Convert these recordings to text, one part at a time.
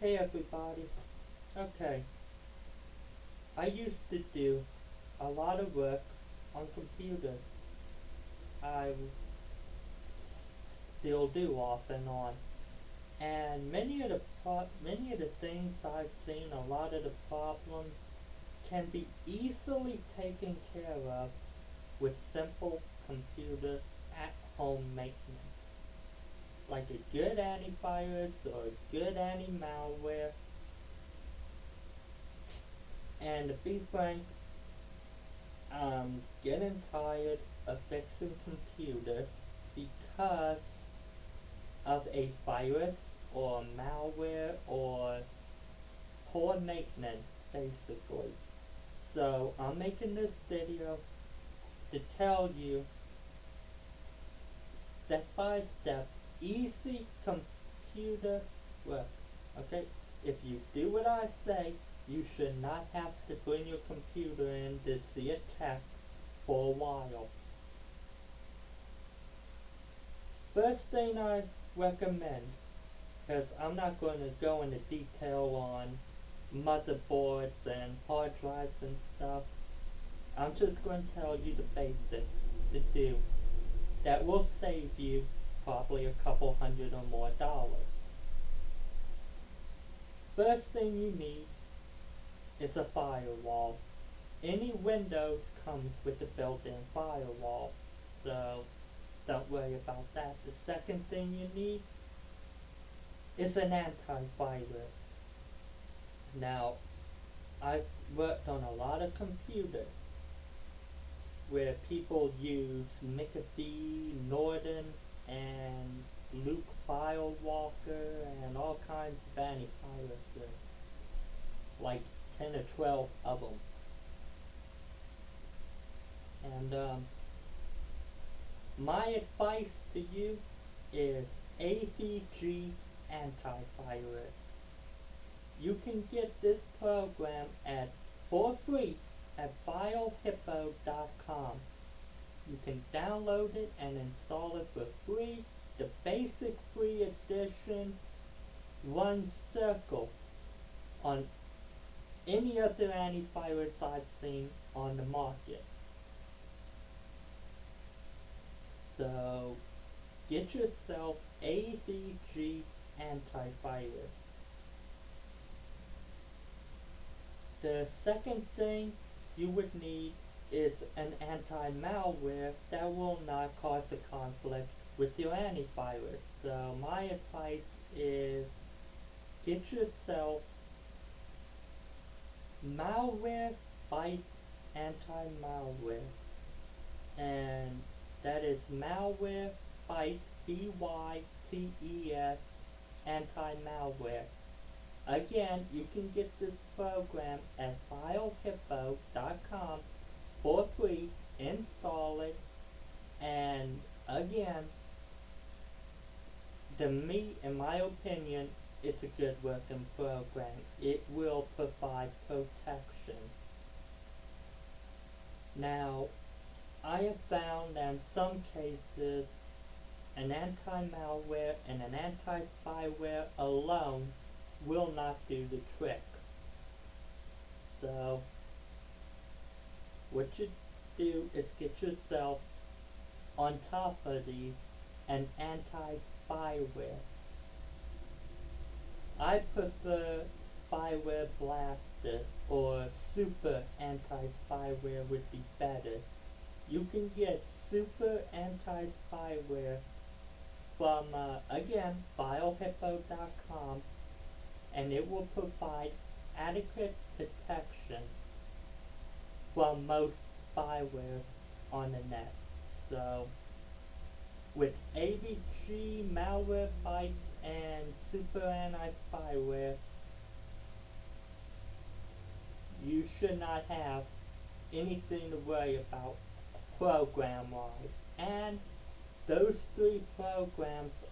Hey everybody. Okay, I used to do a lot of work on computers. I still do off and on. And many of the things I've seen, a lot of the problems can be easily taken care of with simple computer at home maintenance. Like a good antivirus or a good anti-malware. And to be frank, I'm getting tired of fixing computers because of a virus or malware or poor maintenance, basically. So I'm making this video to tell you step by step easy computer work. Okay? If you do what I say, you should not have to bring your computer in to see a tech for a while. First thing I recommend, because I'm not going to go into detail on motherboards and hard drives and stuff, I'm just going to tell you the basics to do. That will save you probably a couple hundred or more dollars. First thing you need is a firewall. Any Windows comes with a built-in firewall, so don't worry about that. The second thing you need is an antivirus. Now, I've worked on a lot of computers where people use McAfee, Norton, and Luke Firewalker, and all kinds of antiviruses. Like 10 or 12 of them. And my advice to you is AVG Antivirus. You can get this program for free at biohippo.com. You can download it and install it for free. The basic free edition runs circles on any other antivirus I've seen on the market. So get yourself AVG Antivirus. The second thing you would need is an anti-malware that will not cause a conflict with your antivirus. So my advice is get yourselves Malwarebytes Anti-Malware. And that is Malwarebytes, BYTES, Anti-Malware. Again, you can get this program at biohippo.com for free, install it, and again, to me, in my opinion, it's a good working program. It will provide protection. Now, I have found that in some cases, an anti-malware and an anti-spyware alone will not do the trick. So, what you do is get yourself on top of these an anti-spyware. I prefer Spyware Blaster, or Super Anti-Spyware would be better. You can get Super Anti-Spyware from, again, biohippo.com, and it will provide adequate protection from most spywares on the net. So, with AVG, Malwarebytes, and Super Anti-Spyware, you should not have anything to worry about program-wise. And those three programs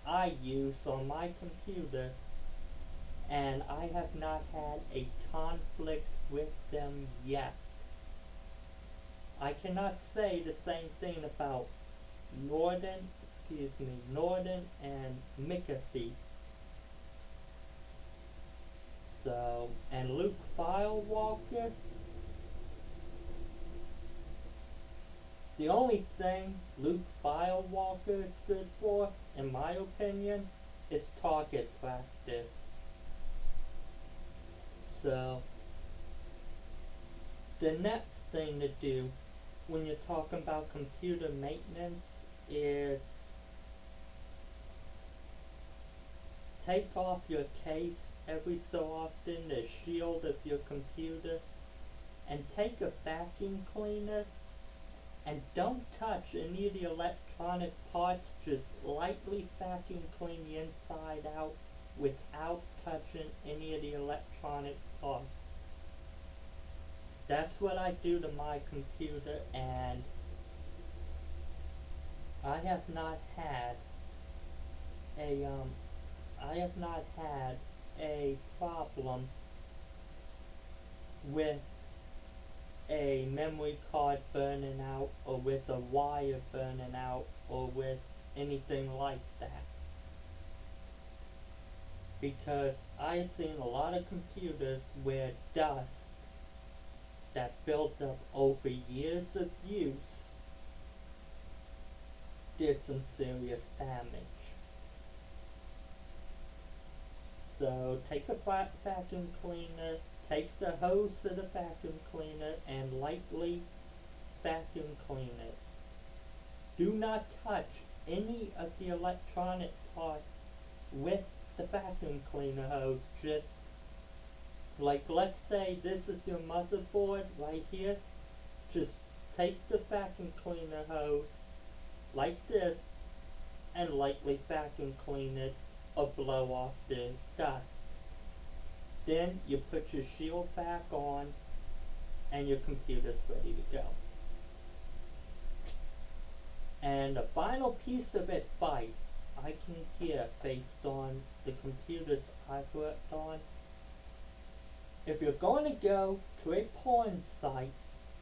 I use on my computer, and I have not had a conflict with them yet. I cannot say the same thing about Norton and McAfee. So, and Luke Firewalker, the only thing Luke Firewalker is good for, in my opinion, is target practice. So, the next thing to do when you're talking about computer maintenance is take off your case every so often, the shield of your computer, and take a vacuum cleaner and don't touch any of the electronic parts. Just lightly vacuum clean the inside out without touching any of the electronic parts. That's what I do to my computer, and I have not had a problem with a memory card burning out or with a wire burning out or with anything like that. Because I've seen a lot of computers where dust that built up over years of use did some serious damage. So take a vacuum cleaner, take the hose of the vacuum cleaner and lightly vacuum clean it. Do not touch any of the electronic parts with the vacuum cleaner hose. Just like, let's say this is your motherboard right here. Just take the vacuum cleaner hose like this and lightly vacuum clean it or blow off the dust. Then you put your shield back on and your computer's ready to go. And the final piece of advice I can give based on the computers I've worked on: if you're going to go to a porn site,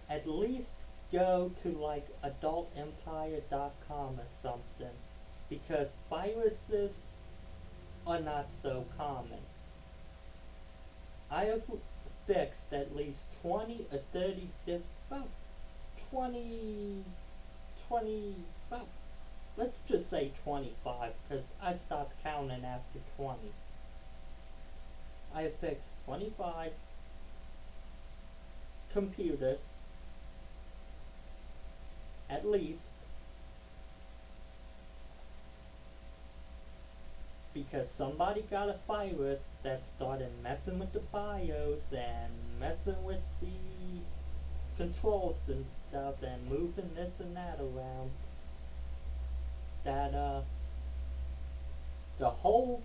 at least go to like adultempire.com or something, because viruses are not so common. I have fixed at least 20 or 30 about 20, about, let's just say 25, because I stopped counting after 20. I have fixed 25 computers, at least, because somebody got a virus that started messing with the BIOS and messing with the controls and stuff and moving this and that around. That the whole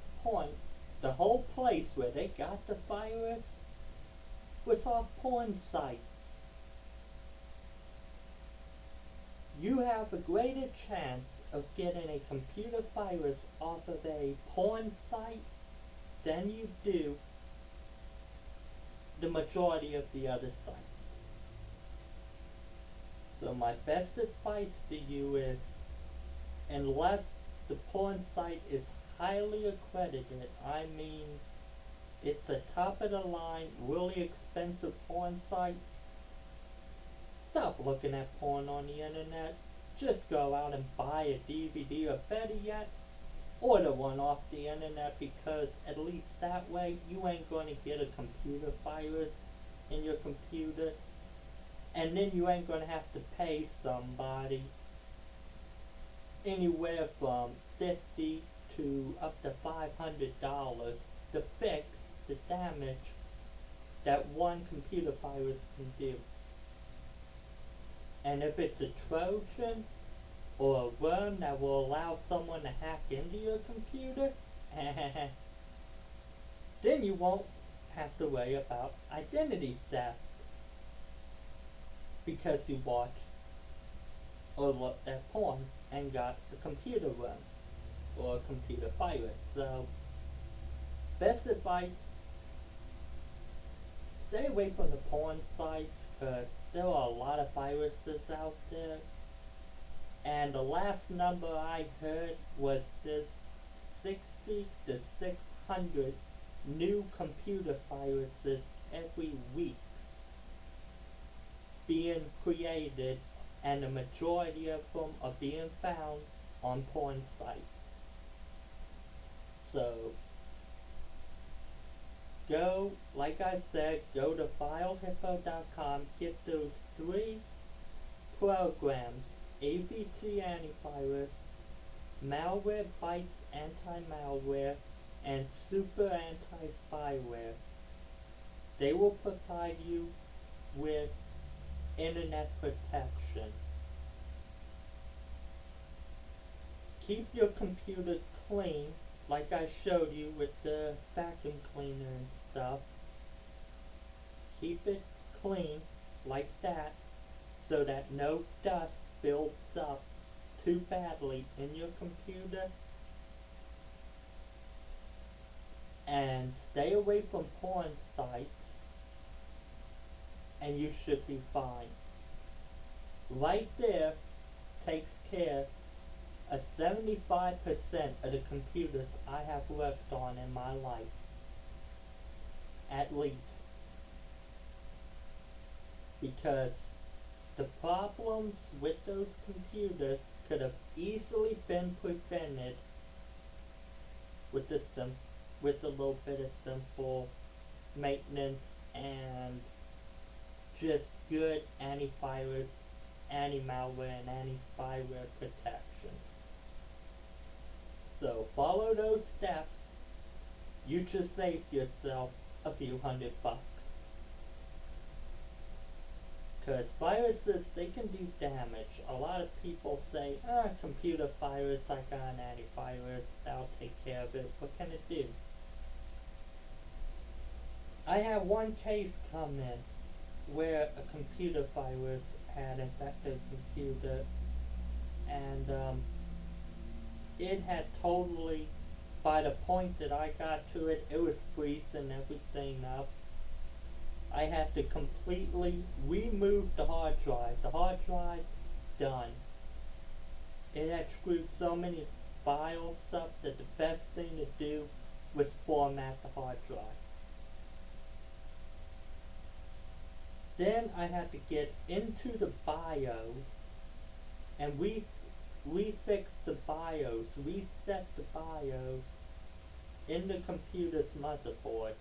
place where they got the virus was off porn sites. You have a greater chance of getting a computer virus off of a porn site than you do the majority of the other sites. So my best advice to you is, unless the porn site is highly accredited, I mean it's a top of the line, really expensive porn site, stop looking at porn on the internet. Just go out and buy a DVD, or better yet, order one off the internet, because at least that way you ain't going to get a computer virus in your computer, and then you ain't going to have to pay somebody anywhere from $50 to up to $500 to fix the damage that one computer virus can do. And if it's a Trojan or a worm that will allow someone to hack into your computer, then you won't have to worry about identity theft, because you watched or looked at porn and got a computer worm or a computer virus. So, best advice: stay away from the porn sites, because there are a lot of viruses out there. And the last number I heard was this 60 to 600 new computer viruses every week being created, and the majority of them are being found on porn sites. So, go, like I said, go to FileHippo.com, get those 3 programs: AVG Antivirus, Malwarebytes Anti-Malware, and Super Anti-Spyware. They will provide you with internet protection. Keep your computer clean, like I showed you with the vacuum cleaner and stuff. Keep it clean like that so that no dust builds up too badly in your computer. And stay away from porn sites, and you should be fine. Right there takes care of 75% of the computers I have worked on in my life. At least. Because the problems with those computers could have easily been prevented with a little bit of simple maintenance and just good antivirus, anti-malware, and anti-spyware protection. So follow those steps. You just saved yourself a few $100. Because viruses, they can do damage. A lot of people say, computer virus, I got an antivirus, that'll take care of it. What can it do? I had one case come in where a computer virus had infected a computer, and it had totally, by the point that I got to it, it was freezing everything up. I had to completely remove the hard drive. The hard drive, done. It had screwed so many files up that the best thing to do was format the hard drive. Then I had to get into the BIOS and refix the BIOS, reset the BIOS in the computer's motherboard.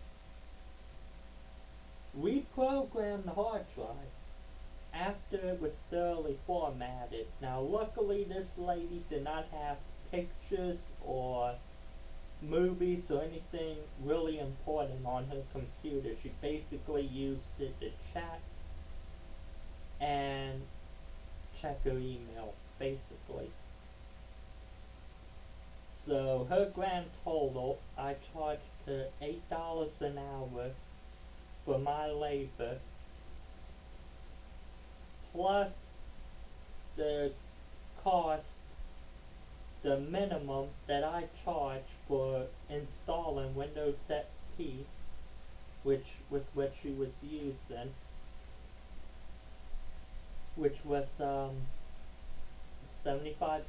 Reprogram the hard drive after it was thoroughly formatted. Now luckily this lady did not have pictures or movies or anything really important on her computer. She basically used it to chat and check her email, basically. So her grand total, I charged her $8 an hour for my labor, plus the cost, the minimum that I charge for installing Windows XP, which was what she was using, which was $75,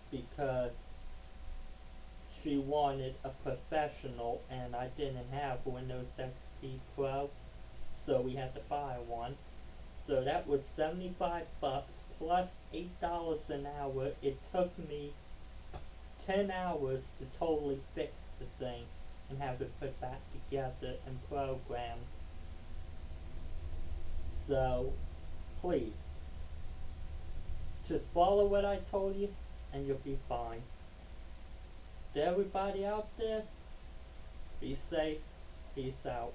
because she wanted a professional and I didn't have Windows XP Pro, so we had to buy one. So that was $75 plus $8 an hour. It took me 10 hours to totally fix the thing and have it put back together and programmed. So please, just follow what I told you and you'll be fine. To everybody out there, be safe, peace out.